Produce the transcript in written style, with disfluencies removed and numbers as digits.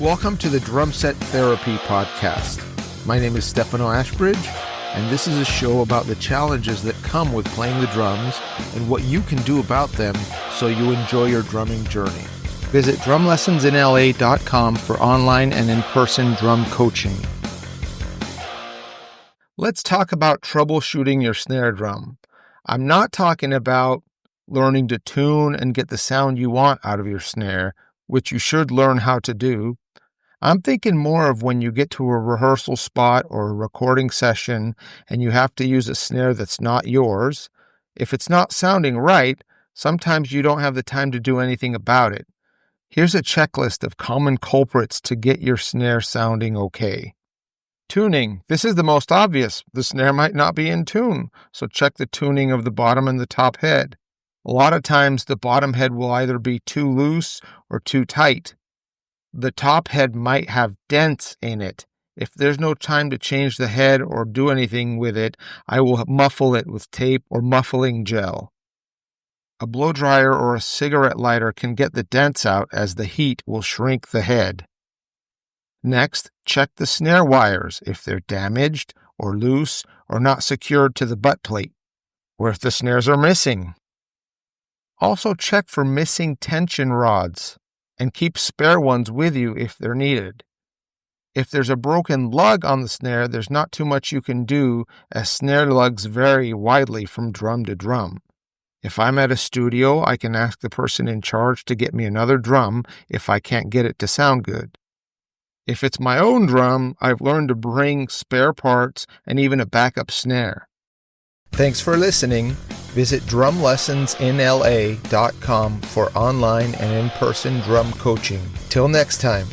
Welcome to the Drum Set Therapy Podcast. My name is Stefano Ashbridge, and this is a show about the challenges that come with playing the drums and what you can do about them so you enjoy your drumming journey. Visit drumlessonsinla.com for online and in-person drum coaching. Let's talk about troubleshooting your snare drum. I'm not talking about learning to tune and get the sound you want out of your snare, which you should learn how to do. I'm thinking more of when you get to a rehearsal spot or a recording session and you have to use a snare that's not yours. If it's not sounding right, sometimes you don't have the time to do anything about it. Here's a checklist of common culprits to get your snare sounding okay. Tuning. This is the most obvious. The snare might not be in tune, so check the tuning of the bottom and the top head. A lot of times the bottom head will either be too loose or too tight. The top head might have dents in it. If there's no time to change the head or do anything with it, I will muffle it with tape or muffling gel. A blow dryer or a cigarette lighter can get the dents out as the heat will shrink the head. Next, check the snare wires if they're damaged or loose or not secured to the butt plate, or if the snares are missing. Also check for missing tension rods and keep spare ones with you if they're needed. If there's a broken lug on the snare, there's not too much you can do, as snare lugs vary widely from drum to drum. If I'm at a studio, I can ask the person in charge to get me another drum if I can't get it to sound good. If it's my own drum, I've learned to bring spare parts and even a backup snare. Thanks for listening. Visit drumlessonsinla.com for online and in-person drum coaching. Till next time.